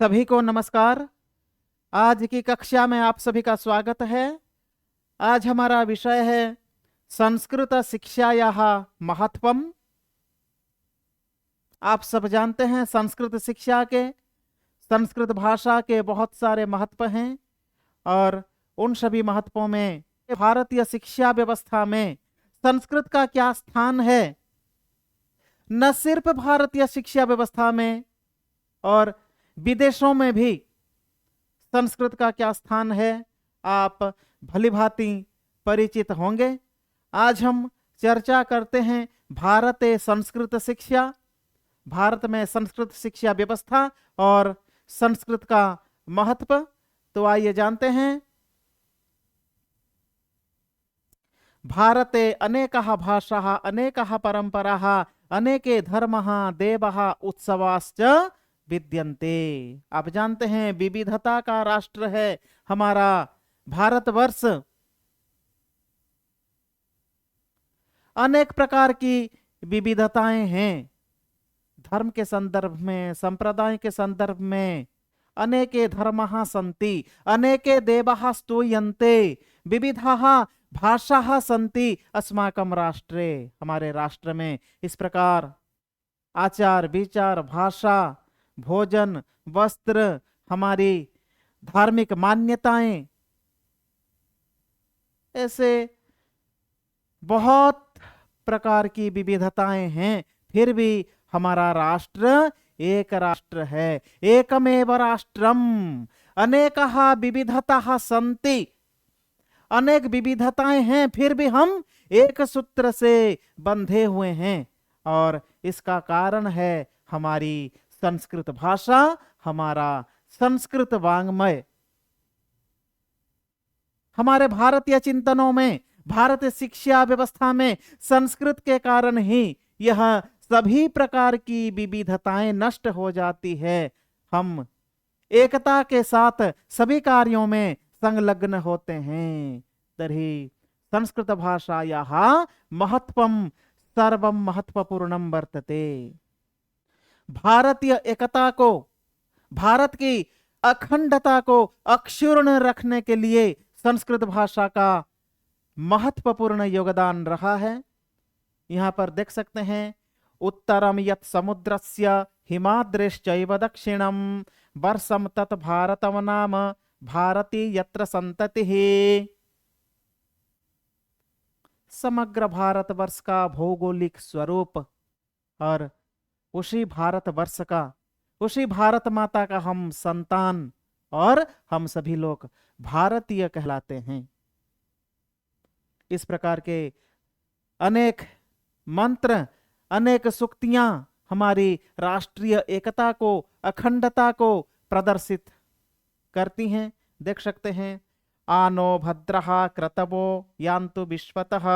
सभी को नमस्कार। आज की कक्षा में आप सभी का स्वागत है। आज हमारा विषय है संस्कृत शिक्षायाः महत्वम। आप सब जानते हैं संस्कृत शिक्षा के, संस्कृत भाषा के बहुत सारे महत्व हैं और उन सभी महत्वों में भारतीय शिक्षा व्यवस्था में संस्कृत का क्या स्थान है। न सिर्फ भारतीय शिक्षा व्यवस्था में और विदेशों में भी संस्कृत का क्या स्थान है, आप भलीभांति परिचित होंगे। आज हम चर्चा करते हैं भारत संस्कृत शिक्षा, भारत में संस्कृत शिक्षा व्यवस्था और संस्कृत का महत्व। तो आइए जानते हैं। भारते अनेकाः भाषाः, अनेकाः परंपराः, अनेके धर्मः, देवः, उत्सवाश्च विद्यन्ते। आप जानते हैं विविधता का राष्ट्र है हमारा भारतवर्ष। अनेक प्रकार की विविधताएं हैं, धर्म के संदर्भ में, संप्रदाय के संदर्भ में। अनेके धर्मः सन्ति, अनेके देवाः स्तूयन्ते, विविधाः भाषाः सन्ति अस्माकं राष्ट्रे। हमारे राष्ट्र में इस प्रकार आचार विचार, भाषा, भोजन, वस्त्र, हमारी धार्मिक मान्यताएं, ऐसे बहुत प्रकार की विविधताएं हैं, फिर भी हमारा राष्ट्र एक राष्ट्र है। एकमेव राष्ट्रम अनेकाः विविधताः सन्ति। अनेक विविधताएं हैं, फिर भी हम एक सूत्र से बंधे हुए हैं और इसका कारण है हमारी संस्कृत भाषा, हमारा संस्कृत वाङ्मय। हमारे भारतीय चिंतनों में, भारतीय शिक्षा व्यवस्था में संस्कृत के कारण ही यह सभी प्रकार की विविधताएं नष्ट हो जाती है। हम एकता के साथ सभी कार्यों में संलग्न होते हैं। तर्हि संस्कृत भाषायाः महत्वं सर्वं महत्वपूर्णं वर्तते। भारतीय एकता को, भारत की अखंडता को अक्षुण्ण रखने के लिए संस्कृत भाषा का महत्वपूर्ण योगदान रहा है। यहाँ पर देख सकते हैं, उत्तरम यत् समुद्रस्य हिमाद्रिश्चैव दक्षिणम वर्षम तत् भारतम नाम भारती यत्र संततिः। समग्र भारतवर्ष का भौगोलिक स्वरूप और उसी भारतवर्ष का, उसी भारत माता का हम संतान और हम सभी लोग भारतीय कहलाते हैं। इस प्रकार के अनेक मंत्र, अनेक सूक्तियां हमारी राष्ट्रीय एकता को, अखंडता को प्रदर्शित करती हैं। देख सकते हैं, आनो भद्रः क्रतवो यान्तु विश्वतः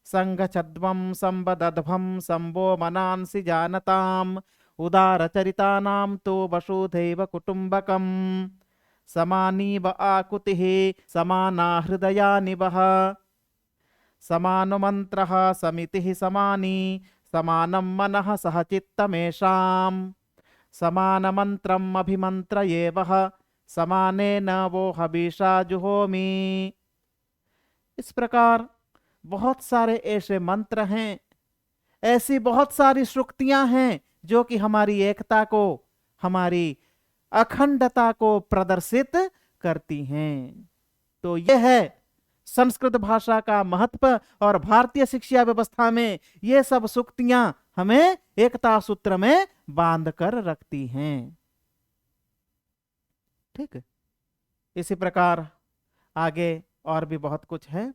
संघछद्वं संवदध्वं संवो मनांसि जानताम् उदारचरितानां तु वसुधैव कुटुम्बकम् समानीव आकुतिः समाना हृदयानि वः समानुमन्त्रः समितिः समानी समानं मनः सह चित्तमेषाम् समानमन्त्रम् अभिमन्त्रयेवः समानेन वो हविषा जुहोमि। इस प्रकार बहुत सारे ऐसे मंत्र हैं, ऐसी बहुत सारी श्रुतियां हैं जो कि हमारी एकता को, हमारी अखंडता को प्रदर्शित करती हैं। तो यह है संस्कृत भाषा का महत्व और भारतीय शिक्षा व्यवस्था में ये सब सूक्तियां हमें एकता सूत्र में बांध कर रखती हैं। ठीक है, इसी प्रकार आगे और भी बहुत कुछ है।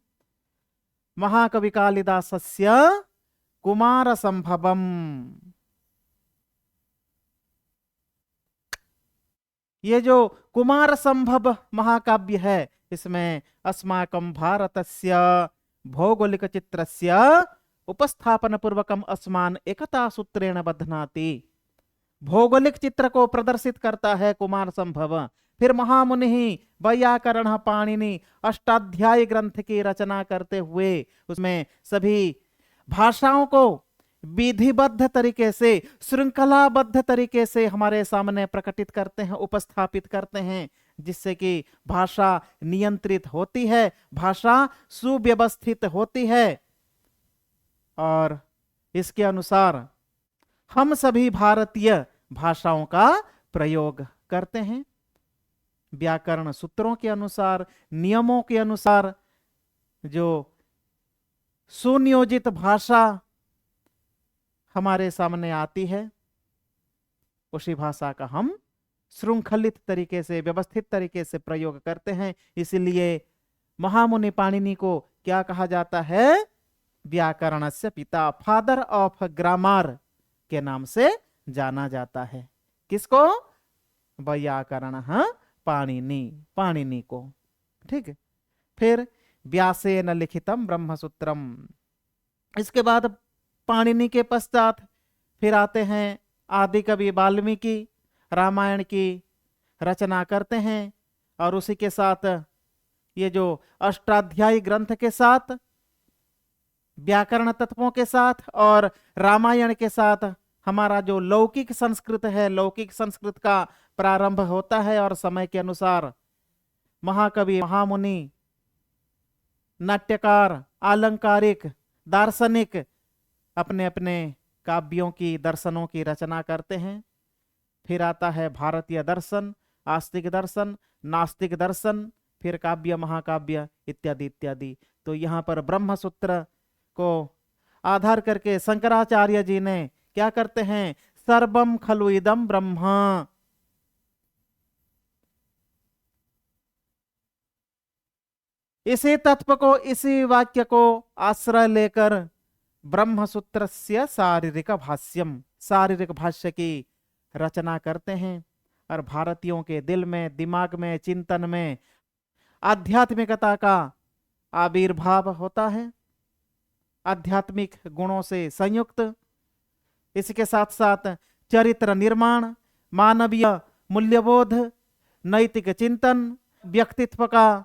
महाकवि कालिदासस्य कुमार संभवम। ये जो कुमार संभव महाकाव्य है, इसमें अस्माकं भारतस्य भौगोलिक चित्रस्य उपस्थापन पूर्वकम अस्मान एकता सूत्रेण बध्नाति। भौगोलिक चित्र को प्रदर्शित करता है कुमार संभव। फिर महामुनि वैयाकरण पाणिनि अष्टाध्यायी ग्रंथ की रचना करते हुए उसमें सभी भाषाओं को विधिबद्ध तरीके से, श्रृंखलाबद्ध तरीके से हमारे सामने प्रकटित करते हैं, उपस्थापित करते हैं, जिससे कि भाषा नियंत्रित होती है, भाषा सुव्यवस्थित होती है। और इसके अनुसार हम सभी भारतीय भाषाओं का प्रयोग करते हैं। व्याकरण सूत्रों के अनुसार, नियमों के अनुसार जो सुनियोजित भाषा हमारे सामने आती है, उसी भाषा का हम श्रृंखलित तरीके से, व्यवस्थित तरीके से प्रयोग करते हैं। इसलिए महामुनि पाणिनि को क्या कहा जाता है? व्याकरणस्य पिता, फादर ऑफ ग्रामर के नाम से जाना जाता है। किसको? व्याकरण पाणिनि, पाणिनि को। ठीक है। फिर व्यासेन लिखितम ब्रह्मसूत्रम। इसके बाद पाणिनि के पश्चात फिर आते हैं आदि कवि वाल्मीकि, रामायण की रचना करते हैं। और उसी के साथ ये जो अष्टाध्यायी ग्रंथ के साथ, व्याकरण तत्वों के साथ और रामायण के साथ हमारा जो लौकिक संस्कृत है, लौकिक संस्कृत का प्रारंभ होता है। और समय के अनुसार महाकवि, महामुनि, नाट्यकार, आलंकारिक, दार्शनिक अपने अपने काव्यों की, दर्शनों की रचना करते हैं। फिर आता है भारतीय दर्शन, आस्तिक दर्शन, नास्तिक दर्शन, फिर काव्य, महाकाव्य इत्यादि इत्यादि। तो यहाँ पर ब्रह्मसूत्र को आधार करके शंकराचार्य जी ने क्या करते हैं? सर्वम खलु इदम ब्रह्म, इसी तत्व को, इसी वाक्य को आश्रय लेकर ब्रह्मसूत्रस्य शारीरिक भाष्यम, शारीरिक भाष्य की रचना करते हैं। और भारतीयों के दिल में, दिमाग में, चिंतन में आध्यात्मिकता का आविर्भाव होता है, आध्यात्मिक गुणों से संयुक्त। इसके साथ साथ चरित्र निर्माण, मानवीय मूल्यबोध, नैतिक चिंतन, व्यक्तित्व का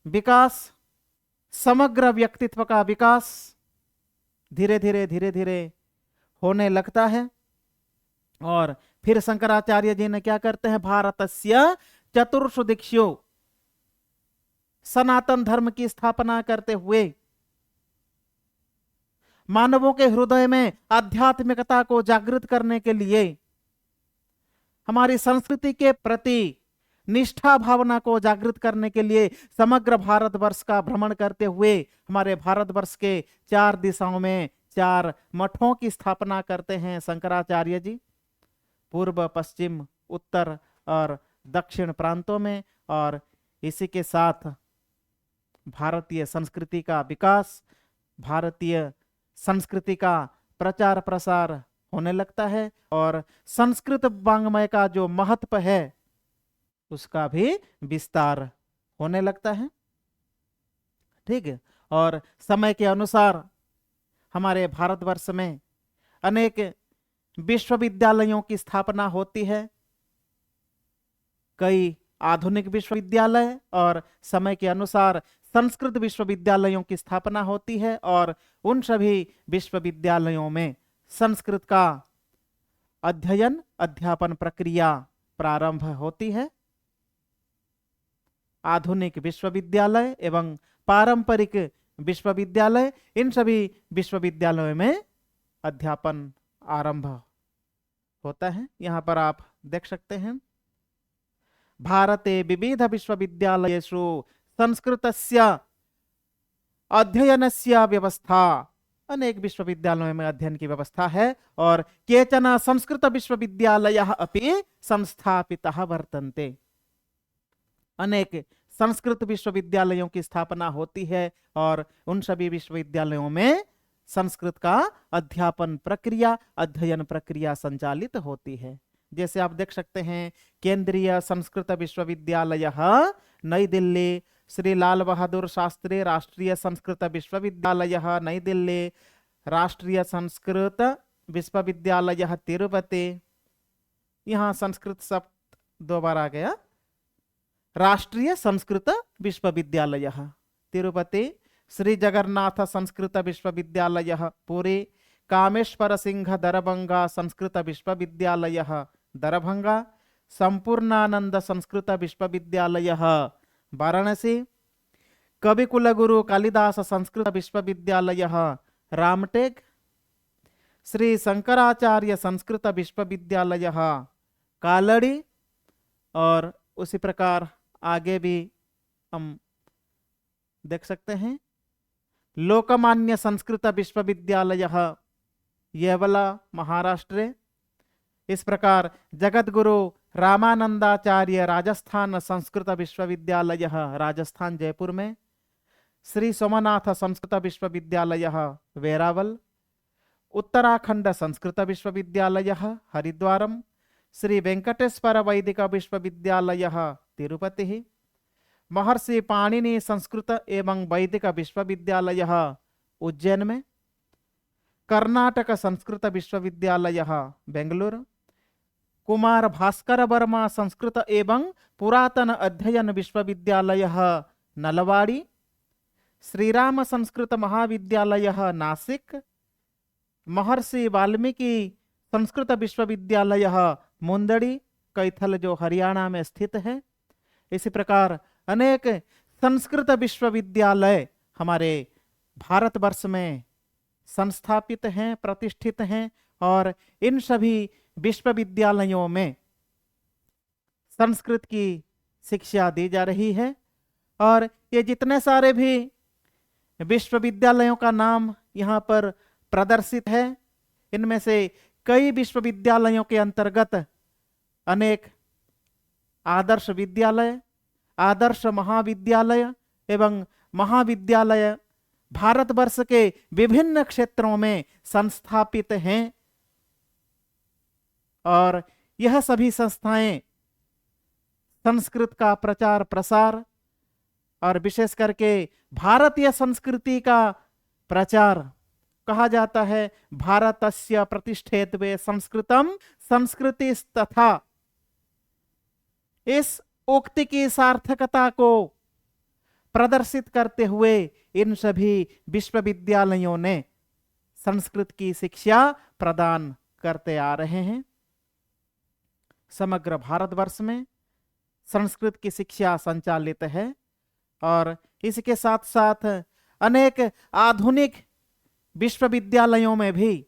विकास, समग्र व्यक्तित्व का विकास धीरे धीरे होने लगता है। और फिर शंकराचार्य जी ने क्या करते हैं? भारतस्य चतुर्षु दिक्षु, सनातन धर्म की स्थापना करते हुए मानवों के हृदय में आध्यात्मिकता को जागृत करने के लिए, हमारी संस्कृति के प्रति निष्ठा भावना को जागृत करने के लिए समग्र भारतवर्ष का भ्रमण करते हुए हमारे भारतवर्ष के 4 दिशाओं में 4 मठों की स्थापना करते हैं शंकराचार्य जी, पूर्व, पश्चिम, उत्तर और दक्षिण प्रांतों में। और इसी के साथ भारतीय संस्कृति का विकास, भारतीय संस्कृति का प्रचार प्रसार होने लगता है। और संस्कृत वाङ्मय का जो महत्व है उसका भी विस्तार होने लगता है। ठीक है। और समय के अनुसार हमारे भारतवर्ष में अनेक विश्वविद्यालयों की स्थापना होती है, कई आधुनिक विश्वविद्यालय, और समय के अनुसार संस्कृत विश्वविद्यालयों की स्थापना होती है। और उन सभी विश्वविद्यालयों में संस्कृत का अध्ययन, अध्यापन प्रक्रिया प्रारंभ होती है। आधुनिक विश्वविद्यालय एवं पारंपरिक विश्वविद्यालय, इन सभी विश्वविद्यालयों में अध्यापन आरंभ होता है। यहाँ पर आप देख सकते हैं, भारते विविध विश्वविद्यालयेषु संस्कृतस्य अध्ययनस्य व्यवस्था, अनेक विश्वविद्यालयों में अध्ययन की व्यवस्था है। और केचन संस्कृत विश्वविद्यालयः अपि संस्थापितः वर्तन्ते, अनेक संस्कृत विश्वविद्यालयों की स्थापना होती है। और उन सभी विश्वविद्यालयों में संस्कृत का अध्यापन प्रक्रिया, अध्ययन प्रक्रिया संचालित होती है। जैसे आप देख सकते हैं, केंद्रीय संस्कृत विश्वविद्यालय नई दिल्ली, श्री लाल बहादुर शास्त्री राष्ट्रीय संस्कृत विश्वविद्यालय नई दिल्ली, राष्ट्रीय संस्कृत विश्वविद्यालय तिरुपति, यहाँ संस्कृत शब्द 2 बार आ गया, राष्ट्रीय संस्कृत विश्वविद्यालय तिरुपति, श्री जगन्नाथ संस्कृत विश्वविद्यालय पुरी, कामेश्वर सिंह दरभंगा संस्कृत विश्वविद्यालयः दरभंगा, संपूर्णानंद संस्कृत विश्वविद्यालयः वाराणसी, कविकुलगुरु कालिदास संस्कृत विश्वविद्यालयः रामटेक, श्री शंकराचार्य संस्कृत विश्वविद्यालयः कालड़ी, और उसी प्रकार आगे भी हम देख सकते हैं लोकमान्य संस्कृत विश्वविद्यालयः येवला महाराष्ट्र। इस प्रकार जगतगुरु रामानंदाचार्य राजस्थान संस्कृत विश्वविद्यालयः राजस्थान जयपुर में, श्री सोमनाथ संस्कृत विश्वविद्यालयः वेरावल, उत्तराखंड संस्कृत विश्वविद्यालयः हरिद्वारम, श्री वेंकटेश्वर वैदिक विश्वविद्यालयः तिरुपति, महर्षि पाणिनि संस्कृत एवं वैदिक विश्वविद्यालयः उज्जैन में, कर्नाटक संस्कृत विश्वविद्यालयः बेंगलुरु, कुमार भास्कर वर्मा संस्कृत एवं पुरातन अध्ययन विश्वविद्यालयः नलवाड़ी, श्रीराम संस्कृत महाविद्यालयः नासिक, महर्षि वाल्मीकि संस्कृत विश्वविद्यालयः मुंदड़ी कैथल जो हरियाणा में स्थित है। इसी प्रकार अनेक संस्कृत विश्वविद्यालय हमारे भारतवर्ष में संस्थापित हैं, प्रतिष्ठित हैं, और इन सभी विश्वविद्यालयों में संस्कृत की शिक्षा दी जा रही है। और ये जितने सारे भी विश्वविद्यालयों का नाम यहाँ पर प्रदर्शित है, इनमें से कई विश्वविद्यालयों के अंतर्गत अनेक आदर्श विद्यालय, आदर्श महाविद्यालय एवं महाविद्यालय भारतवर्ष के विभिन्न क्षेत्रों में संस्थापित हैं। और यह सभी संस्थाएं संस्कृत का प्रचार प्रसार और विशेष करके भारतीय संस्कृति का प्रचार, कहा जाता है भारतस्य प्रतिष्ठेत्वे संस्कृतम संस्कृतिस्तथा, इस उक्ति की सार्थकता को प्रदर्शित करते हुए इन सभी विश्वविद्यालयों ने संस्कृत की शिक्षा प्रदान करते आ रहे हैं। समग्र भारतवर्ष में संस्कृत की शिक्षा संचालित है और इसके साथ साथ अनेक आधुनिक विश्वविद्यालयों में भी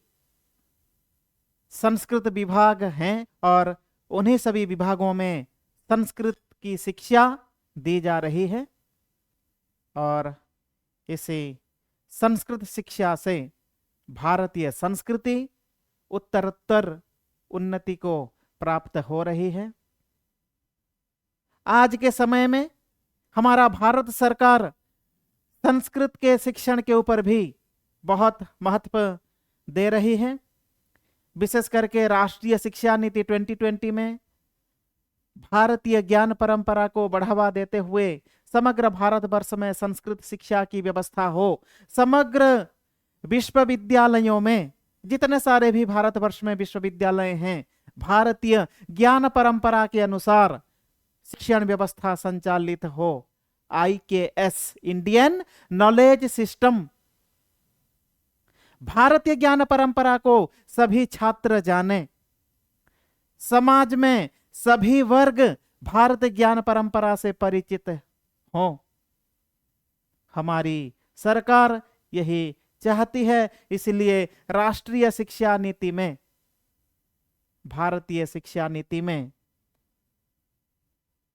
संस्कृत विभाग हैं और उन्हीं सभी विभागों में संस्कृत की शिक्षा दी जा रही है। और इसी संस्कृत शिक्षा से भारतीय संस्कृति उत्तरोत्तर उन्नति को प्राप्त हो रही है। आज के समय में हमारा भारत सरकार संस्कृत के शिक्षण के ऊपर भी बहुत महत्व दे रही है। विशेष करके राष्ट्रीय शिक्षा नीति 2020 में भारतीय ज्ञान परंपरा को बढ़ावा देते हुए समग्र भारतवर्ष में संस्कृत शिक्षा की व्यवस्था हो। समग्र विश्वविद्यालयों में जितने सारे भी भारतवर्ष में विश्वविद्यालय हैं, भारतीय ज्ञान परंपरा के अनुसार शिक्षण व्यवस्था संचालित हो। IKS इंडियन नॉलेज सिस्टम, भारतीय ज्ञान परंपरा को सभी छात्र जाने, समाज में सभी वर्ग भारतीय ज्ञान परंपरा से परिचित हो। हमारी सरकार यही चाहती है, इसलिए राष्ट्रीय शिक्षा नीति में, भारतीय शिक्षा नीति में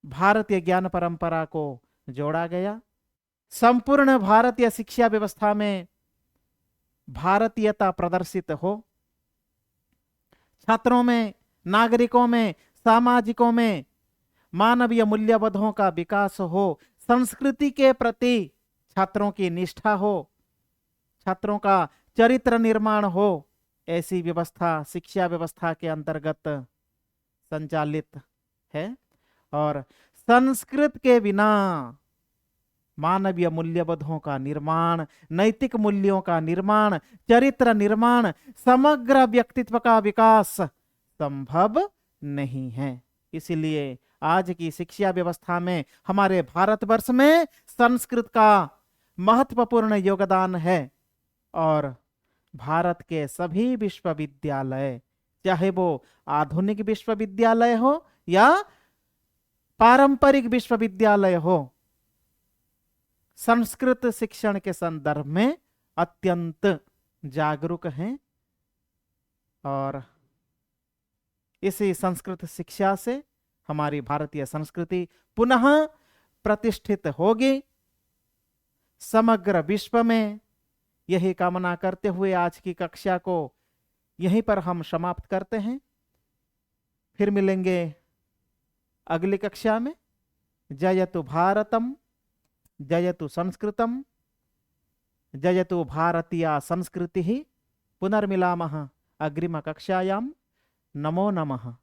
भारतीय ज्ञान परंपरा को जोड़ा गया। संपूर्ण भारतीय शिक्षा व्यवस्था में भारतीयता प्रदर्शित हो, छात्रों में, नागरिकों में, सामाजिकों में मानवीय मूल्यबोधों का विकास हो, संस्कृति के प्रति छात्रों की निष्ठा हो, छात्रों का चरित्र निर्माण हो, ऐसी व्यवस्था शिक्षा व्यवस्था के अंतर्गत संचालित है। और संस्कृत के बिना मानवीय मूल्यबोधों का निर्माण, नैतिक मूल्यों का निर्माण, चरित्र निर्माण, समग्र व्यक्तित्व का विकास संभव नहीं है। इसलिए आज की शिक्षा व्यवस्था में हमारे भारतवर्ष में संस्कृत का महत्वपूर्ण योगदान है। और भारत के सभी विश्वविद्यालय, चाहे वो आधुनिक विश्वविद्यालय हो या पारंपरिक विश्वविद्यालय हो, संस्कृत शिक्षण के संदर्भ में अत्यंत जागरूक हैं और इसी संस्कृत शिक्षा से हमारी भारतीय संस्कृति पुनः प्रतिष्ठित होगी। समग्र विश्व में यही कामना करते हुए आज की कक्षा को यहीं पर हम समाप्त करते हैं। फिर मिलेंगे अगली कक्षा में। जयतु भारतम, जयतु संस्कृतम, जयतु भारतीय संस्कृति। पुनर्मिलामः अग्रिम कक्षायां। नमो नमः।